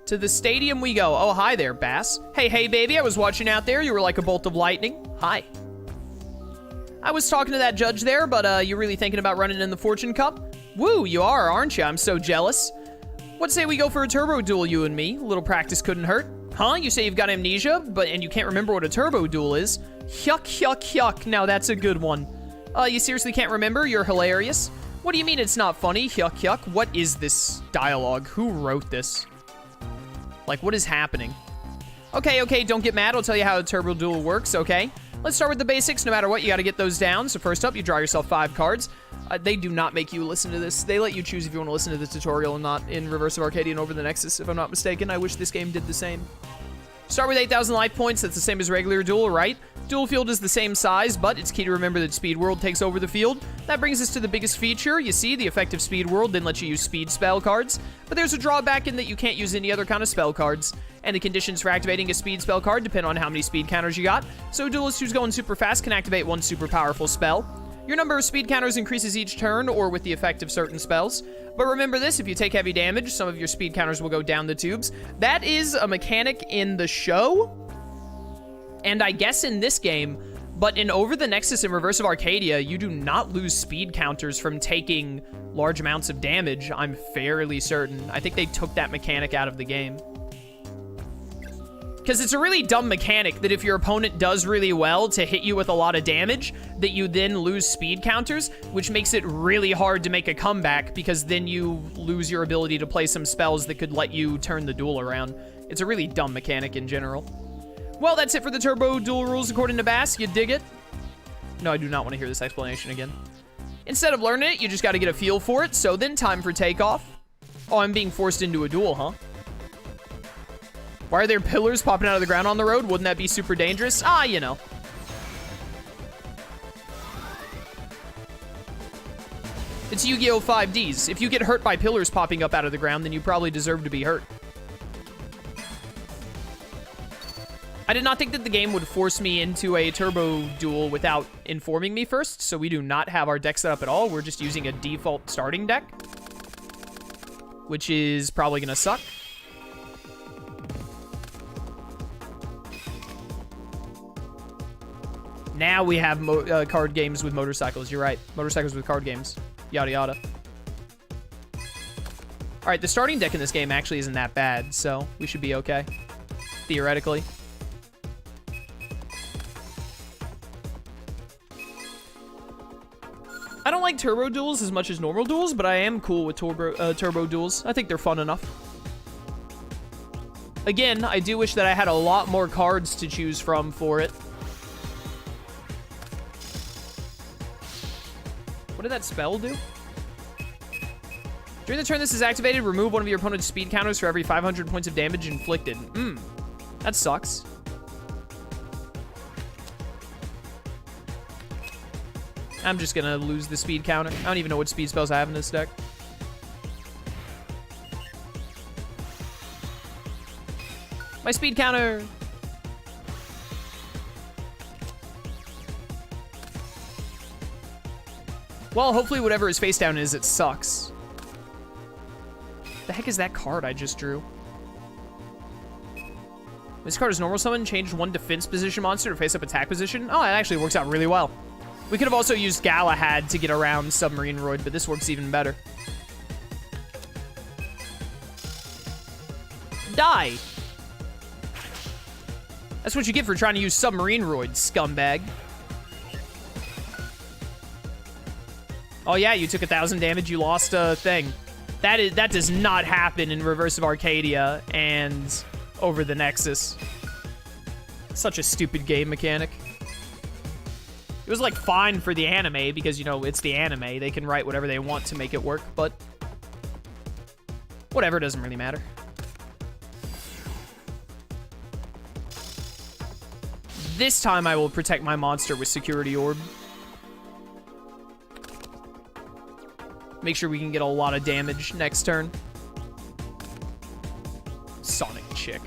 To the stadium we go. Oh, hi there, Bass. Hey, baby, I was watching out there. You were like a bolt of lightning. Hi. I was talking to that judge there, but you really thinking about running in the Fortune Cup? Woo, you are, aren't you? I'm so jealous. What say we go for a turbo duel, you and me? A little practice couldn't hurt. Huh? You say you've got amnesia, and you can't remember what a turbo duel is? Yuck. Now that's a good one. You seriously can't remember? You're hilarious. What do you mean it's not funny? Yuck. What is this dialogue? Who wrote this? Like, what is happening? Okay, don't get mad. I'll tell you how a turbo duel works, okay? Let's start with the basics. No matter what, you got to get those down. So first up, you draw yourself 5 cards. They do not make you listen to this. They let you choose if you want to listen to the tutorial and not in Reverse of Arcadia and Over the Nexus, if I'm not mistaken. I wish this game did the same. Start with 8,000 life points. That's the same as regular duel, right? Duel field is the same size, but it's key to remember that Speed World takes over the field. That brings us to the biggest feature. You see, the effective Speed World didn't let you use speed spell cards, but there's a drawback in that you can't use any other kind of spell cards. And the conditions for activating a speed spell card depend on how many speed counters you got. So a duelist who's going super fast can activate one super powerful spell. Your number of speed counters increases each turn or with the effect of certain spells. But remember this, if you take heavy damage, some of your speed counters will go down the tubes. That is a mechanic in the show, and I guess in this game, but in Over the Nexus and Reverse of Arcadia, you do not lose speed counters from taking large amounts of damage, I'm fairly certain. I think they took that mechanic out of the game. Because it's a really dumb mechanic that if your opponent does really well to hit you with a lot of damage, that you then lose speed counters, which makes it really hard to make a comeback because then you lose your ability to play some spells that could let you turn the duel around. It's a really dumb mechanic in general. Well, that's it for the turbo duel rules according to Bass. You dig it? No, I do not want to hear this explanation again. Instead of learning it, you just got to get a feel for it, so then time for takeoff. Oh, I'm being forced into a duel, huh? Why are there pillars popping out of the ground on the road? Wouldn't that be super dangerous? Ah, you know. It's Yu-Gi-Oh! 5D's. If you get hurt by pillars popping up out of the ground, then you probably deserve to be hurt. I did not think that the game would force me into a turbo duel without informing me first, so we do not have our deck set up at all. We're just using a default starting deck, which is probably going to suck. Now we have card games with motorcycles. You're right. Motorcycles with card games. Yada, yada. All right, the starting deck in this game actually isn't that bad, so we should be okay. Theoretically. I don't like turbo duels as much as normal duels, but I am cool with turbo duels. I think they're fun enough. Again, I do wish that I had a lot more cards to choose from for it. What did that spell do? During the turn this is activated, remove one of your opponent's speed counters for every 500 points of damage inflicted. That sucks. I'm just gonna lose the speed counter. I don't even know what speed spells I have in this deck. My speed counter! Well, hopefully whatever his face down is, it sucks. The heck is that card I just drew? This card is normal summon. Change one defense position monster to face up attack position. Oh, it actually works out really well. We could have also used Galahad to get around Submarine Roid, but this works even better. Die! That's what you get for trying to use Submarine Roid, scumbag. Oh yeah, you took 1,000 damage, you lost a thing. That does not happen in Reverse of Arcadia and Over the Nexus. Such a stupid game mechanic. It was like fine for the anime because, you know, it's the anime. They can write whatever they want to make it work, but whatever, doesn't really matter. This time I will protect my monster with Security Orb. Make sure we can get a lot of damage next turn. Sonic Chick.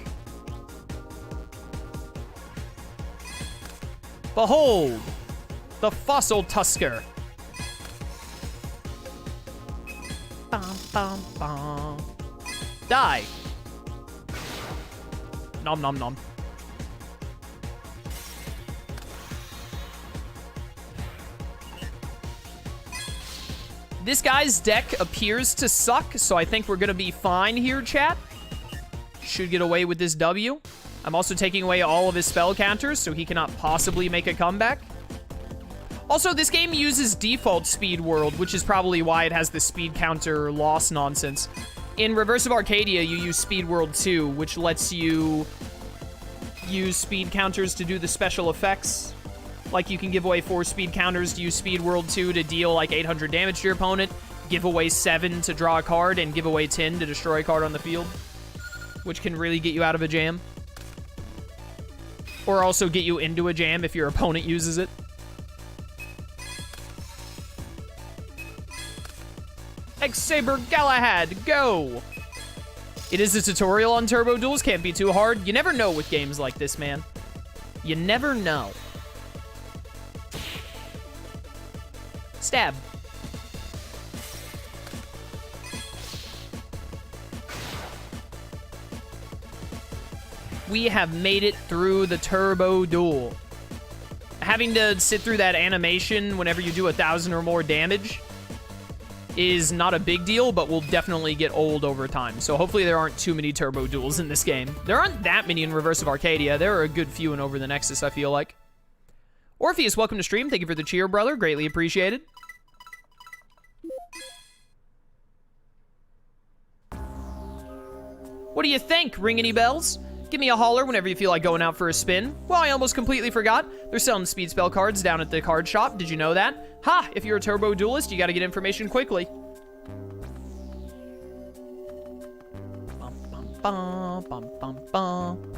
Behold, the Fossil Tusker. Bum, bum, bum. Die. Nom nom nom. This guy's deck appears to suck, so I think we're gonna be fine here, chat. Should get away with this W. I'm also taking away all of his spell counters, so he cannot possibly make a comeback. Also, this game uses default Speed World, which is probably why it has the speed counter loss nonsense. In Reverse of Arcadia, you use Speed World 2, which lets you use speed counters to do the special effects. Like, you can give away 4 speed counters to use Speed World 2 to deal, like, 800 damage to your opponent, give away 7 to draw a card, and give away 10 to destroy a card on the field, which can really get you out of a jam. Or also get you into a jam if your opponent uses it. X-Saber Galahad, go! It is a tutorial on Turbo Duels, can't be too hard. You never know with games like this, man. You never know. Stab. We have made it through the Turbo Duel. Having to sit through that animation whenever you do 1,000 or more damage is not a big deal, but will definitely get old over time. So hopefully there aren't too many Turbo Duels in this game. There aren't that many in Reverse of Arcadia. There are a good few in Over the Nexus, I feel like. Orpheus, welcome to stream. Thank you for the cheer, brother. Greatly appreciated. What do you think? Ring any bells? Give me a holler whenever you feel like going out for a spin. Well, I almost completely forgot. They're selling speed spell cards down at the card shop. Did you know that? Ha! If you're a Turbo Duelist, you gotta get information quickly. Bum, bum, bum, bum, bum, bum.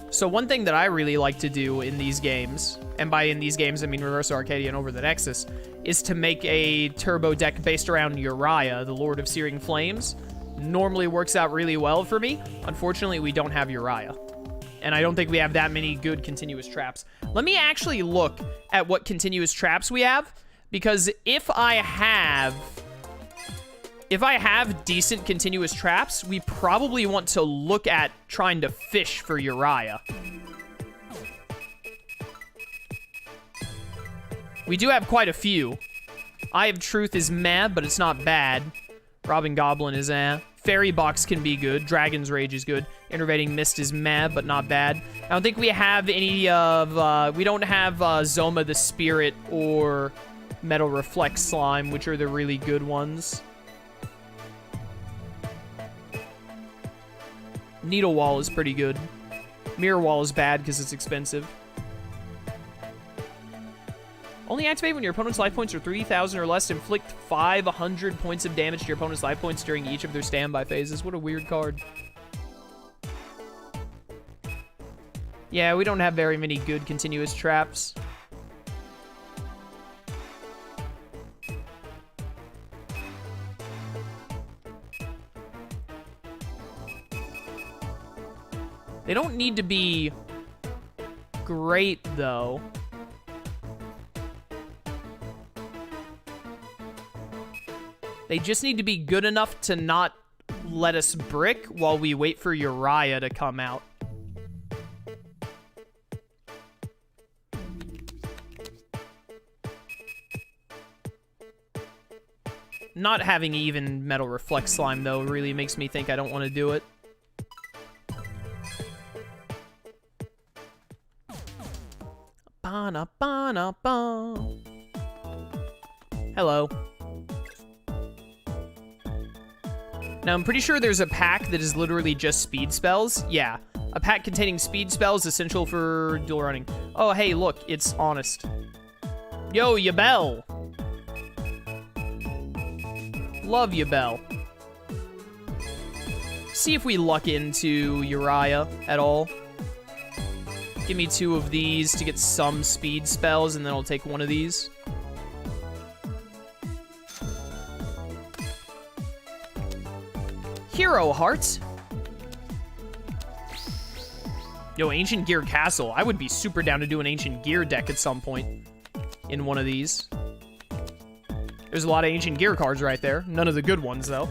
So one thing that I really like to do in these games, and by in these games I mean Reverse Arcadia and Over the Nexus, is to make a turbo deck based around Uriah, the Lord of Searing Flames. Normally works out really well for me. Unfortunately, we don't have Uriah. And I don't think we have that many good continuous traps. Let me actually look at what continuous traps we have, because if I have decent continuous traps, we probably want to look at trying to fish for Uriah. We do have quite a few. Eye of Truth is meh, but it's not bad. Robin Goblin is eh. Fairy Box can be good. Dragon's Rage is good. Enervating Mist is meh, but not bad. I don't think we have any of... we don't have Zoma the Spirit or Metal Reflex Slime, which are the really good ones. Needle Wall is pretty good. Mirror Wall is bad because it's expensive. Only activate when your opponent's life points are 3,000 or less. Inflict 500 points of damage to your opponent's life points during each of their standby phases. What a weird card. Yeah, we don't have very many good continuous traps. They don't need to be great, though. They just need to be good enough to not let us brick while we wait for Uriah to come out. Not having even Metal Reflex Slime, though, really makes me think I don't want to do it. Ba-na-ba-na-ba. Hello. Now, I'm pretty sure there's a pack that is literally just speed spells. Yeah, a pack containing speed spells essential for dual running. Oh, hey, look, it's Honest. Yo, Yabel. Love Yabel. See if we luck into Uriah at all. Give me 2 of these to get some speed spells, and then I'll take 1 of these. Hero Heart. Yo, Ancient Gear Castle. I would be super down to do an Ancient Gear deck at some point in one of these. There's a lot of Ancient Gear cards right there. None of the good ones, though.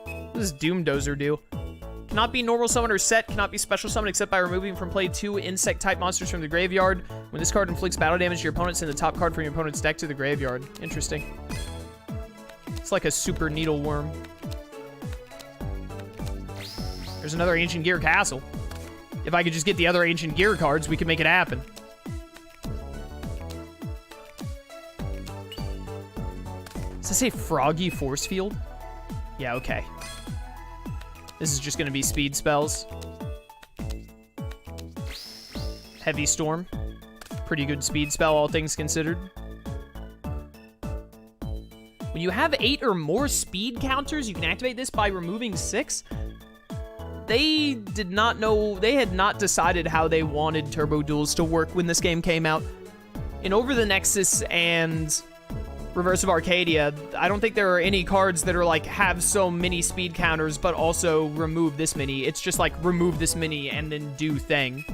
What does Doom Dozer do? Cannot be normal summon or set. Cannot be special summon except by removing from play 2 insect-type monsters from the graveyard. When this card inflicts battle damage to your opponent, send the top card from your opponent's deck to the graveyard. Interesting. It's like a super needleworm. There's another Ancient Gear Castle. If I could just get the other Ancient Gear cards, we could make it happen. Does it say Froggy Force Field? Yeah, okay. This is just going to be speed spells. Heavy Storm. Pretty good speed spell, all things considered. When you have 8 or more speed counters, you can activate this by removing 6. They did not know, they had not decided how they wanted Turbo Duels to work when this game came out. In Over the Nexus and Reverse of Arcadia, I don't think there are any cards that are like, have so many speed counters, but also remove this many. It's just like, remove this many and then do thing.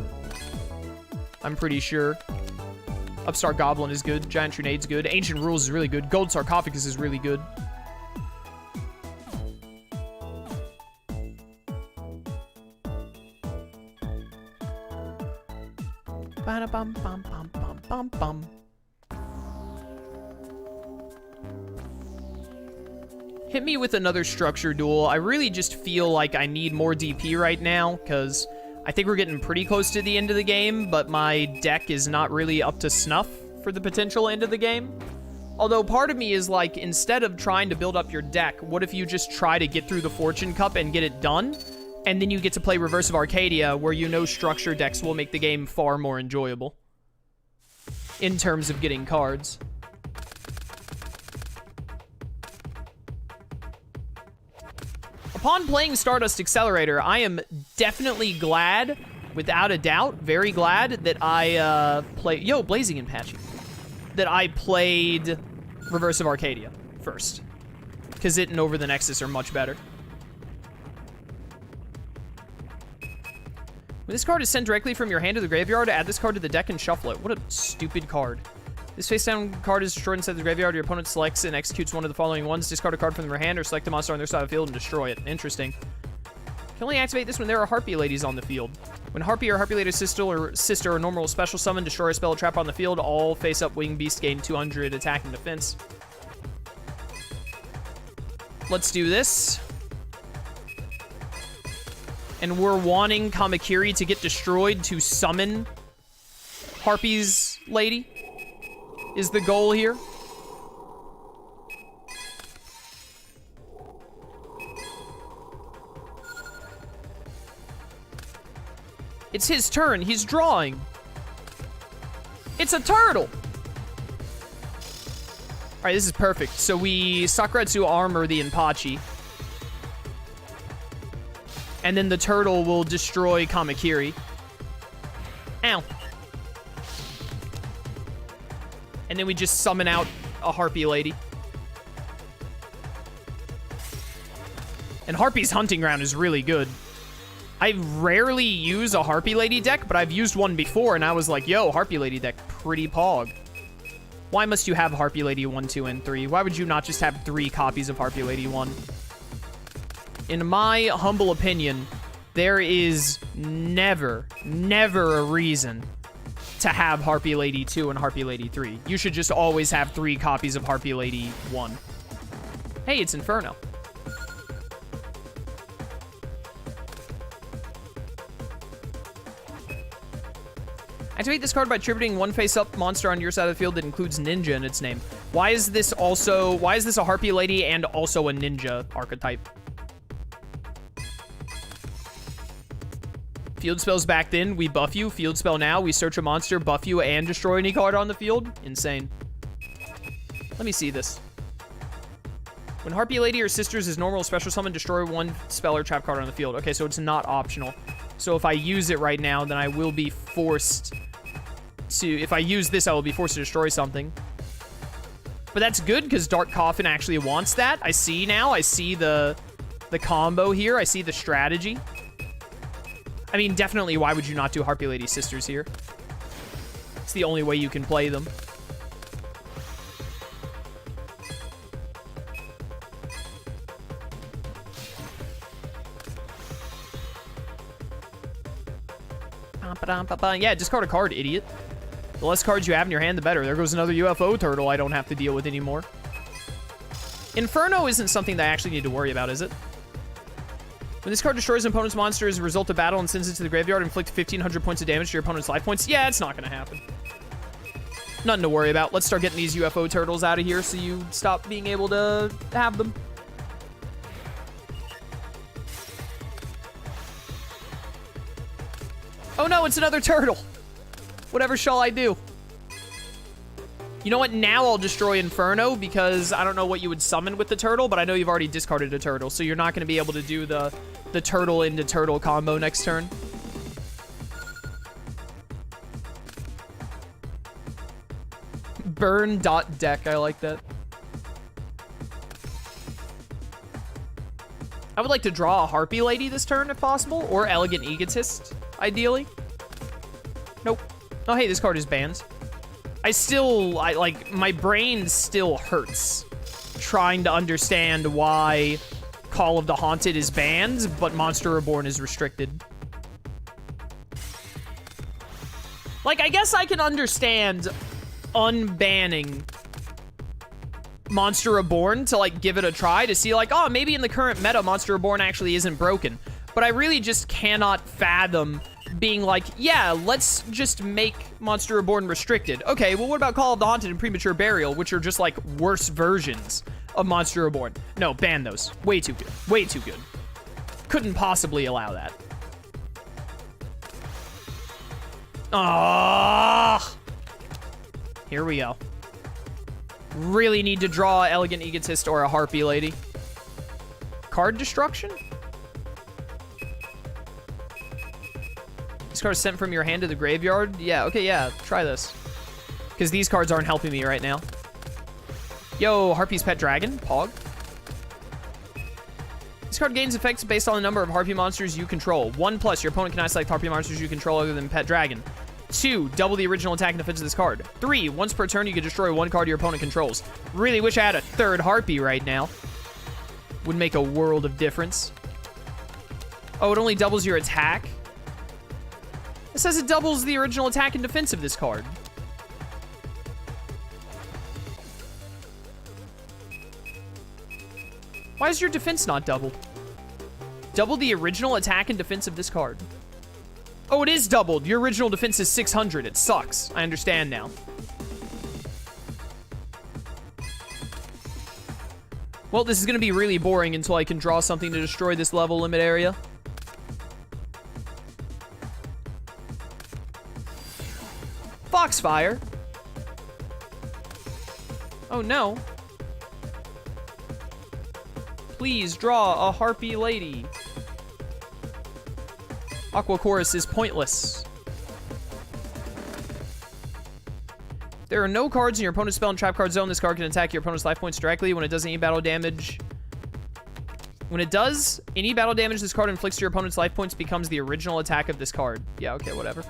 I'm pretty sure. Upstart Goblin is good. Giant Trenade's good. Ancient Rules is really good. Gold Sarcophagus is really good. Ba-da-bum-bum-bum-bum-bum-bum. Hit me with another structure duel. I really just feel like I need more DP right now, because I think we're getting pretty close to the end of the game, but my deck is not really up to snuff for the potential end of the game. Although part of me is like, instead of trying to build up your deck, what if you just try to get through the Fortune Cup and get it done? And then you get to play Reverse of Arcadia, where you know structure decks will make the game far more enjoyable in terms of getting cards. Upon playing Stardust Accelerator, I am definitely glad, without a doubt, very glad that I played... Yo, Blazing Apache. That I played Reverse of Arcadia first. Because it and Over the Nexus are much better. When this card is sent directly from your hand to the graveyard, add this card to the deck and shuffle it. What a stupid card. This face-down card is destroyed inside the graveyard. Your opponent selects and executes one of the following ones. Discard a card from their hand or select a monster on their side of the field and destroy it. Interesting. Can only activate this when there are Harpy Ladies on the field. When Harpy or Harpy Lady sister or normal special summon, destroy a spell or trap on the field, all face-up Winged Beast gain 200 attack and defense. Let's do this. And we're wanting Kamakiri to get destroyed to summon Harpy's Lady, is the goal here. It's his turn. He's drawing. It's a turtle. All right, this is perfect. So we Sakuretsu armor the Inpachi. And then the turtle will destroy Kamakiri. Ow. And then we just summon out a Harpy Lady. And Harpy's Hunting Ground is really good. I rarely use a Harpy Lady deck, but I've used one before, and I was like, yo, Harpy Lady deck, pretty pog. Why must you have Harpy Lady 1, 2, and 3? Why would you not just have 3 copies of Harpy Lady 1? In my humble opinion, there is never a reason to have Harpy Lady 2 and Harpy Lady 3. You should just always have 3 copies of Harpy Lady 1. Hey, it's Inferno. Activate this card by attributing one face-up monster on your side of the field that includes Ninja in its name. Why is this a Harpy Lady and also a Ninja archetype? Field spells back then, we buff you. Field spell now, we search a monster, buff you, and destroy any card on the field. Insane. Let me see this. When Harpy Lady or Sisters is normal special summon, destroy one spell or trap card on the field. Okay, so it's not optional. So if I use it right now, then I will be forced to... If I use this, I will be forced to destroy something. But that's good, because Dark Coffin actually wants that. I see now. I see the combo here. I see the strategy. I mean, definitely, why would you not do Harpy Lady Sisters here? It's the only way you can play them. Yeah, discard a card, idiot. The less cards you have in your hand, the better. There goes another UFO turtle I don't have to deal with anymore. Inferno isn't something that I actually need to worry about, is it? When this card destroys an opponent's monster as a result of battle and sends it to the graveyard, inflict 1,500 points of damage to your opponent's life points. Yeah, it's not going to happen. Nothing to worry about. Let's start getting these UFO turtles out of here so you stop being able to have them. Oh no, it's another turtle. Whatever shall I do? You know what? Now I'll destroy Inferno because I don't know what you would summon with the turtle, but I know you've already discarded a turtle, so you're not going to be able to do the turtle into turtle combo next turn. Burn dot deck. I like that. I would like to draw a Harpy Lady this turn if possible, or Elegant Egotist, ideally. Nope. Oh, hey, this card is banned. Like, my brain still hurts trying to understand why Call of the Haunted is banned, but Monster Reborn is restricted. Like, I guess I can understand unbanning Monster Reborn to, like, give it a try to see, like, oh, maybe in the current meta, Monster Reborn actually isn't broken. But I really just cannot fathom being like, yeah, let's just make Monster Reborn restricted. Okay, well, what about Call of the Haunted and Premature Burial, which are just, like, worse versions of Monster Reborn? No, ban those. Way too good. Way too good. Couldn't possibly allow that. Ah! Here we go. Really need to draw an Elegant Egotist or a Harpy Lady. Card destruction? This card is sent from your hand to the graveyard? Yeah, okay, yeah, try this. Because these cards aren't helping me right now. Yo, Harpy's Pet Dragon, Pog. This card gains effects based on the number of Harpy monsters you control. 1+, your opponent cannot select Harpy monsters you control other than Pet Dragon. 2, double the original attack and defense of this card. 3, once per turn you can destroy one card your opponent controls. Really wish I had a third Harpy right now. Would make a world of difference. Oh, it only doubles your attack? It says it doubles the original attack and defense of this card. Why is your defense not doubled? Double the original attack and defense of this card. Oh, it is doubled. Your original defense is 600. It sucks. I understand now. Well, this is going to be really boring until I can draw something to destroy this level limit area. Foxfire. Oh, no. Please draw a Harpy Lady. Aqua Chorus is pointless. There are no cards in your opponent's spell and trap card zone. This card can attack your opponent's life points directly. When it does any battle damage... When it does any battle damage this card inflicts to your opponent's life points becomes the original attack of this card. Yeah, okay, whatever.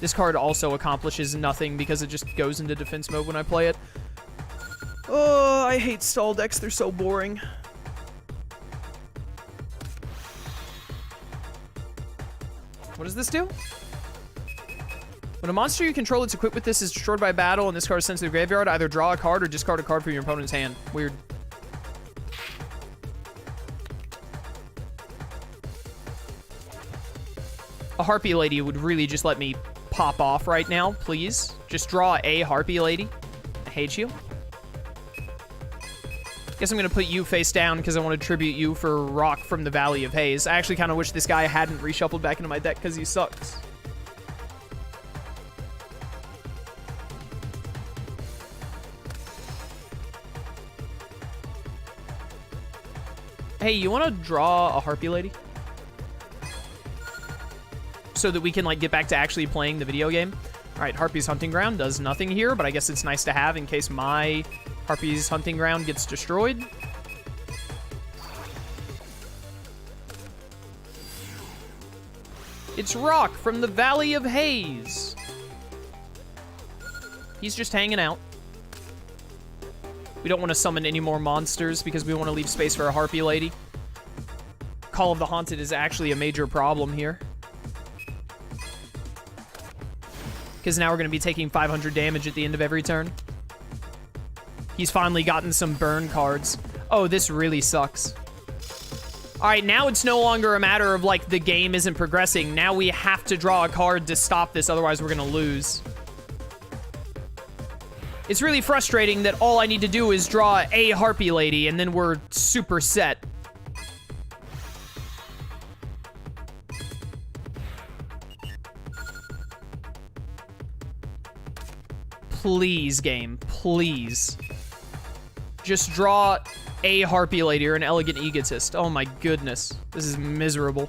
This card also accomplishes nothing because it just goes into defense mode when I play it. Oh, I hate stall decks. They're so boring. What does this do? When a monster you control that's equipped with this is destroyed by battle and this card is sent to the graveyard, either draw a card or discard a card from your opponent's hand. Weird. A Harpy Lady would really just let me pop off right now, please. Just draw a Harpy Lady. I hate you. Guess I'm gonna put you face down because I want to tribute you for Rock from the Valley of Haze. I actually kind of wish this guy hadn't reshuffled back into my deck because he sucks. Hey, you want to draw a Harpy Lady? So that we can, like, get back to actually playing the video game. All right, Harpy's Hunting Ground does nothing here, but I guess it's nice to have in case my Harpy's Hunting Ground gets destroyed. It's Rock from the Valley of Haze. He's just hanging out. We don't want to summon any more monsters because we want to leave space for a Harpy Lady. Call of the Haunted is actually a major problem here. because now we're going to be taking 500 damage at the end of every turn. He's finally gotten some burn cards. Oh, this really sucks. All right, now it's no longer a matter of, like, the game isn't progressing. Now we have to draw a card to stop this, otherwise we're going to lose. It's really frustrating that all I need to do is draw a Harpy Lady, and then we're super set. Please, game. Please. Just draw a Harpy Lady or an Elegant Egotist. Oh my goodness. This is miserable.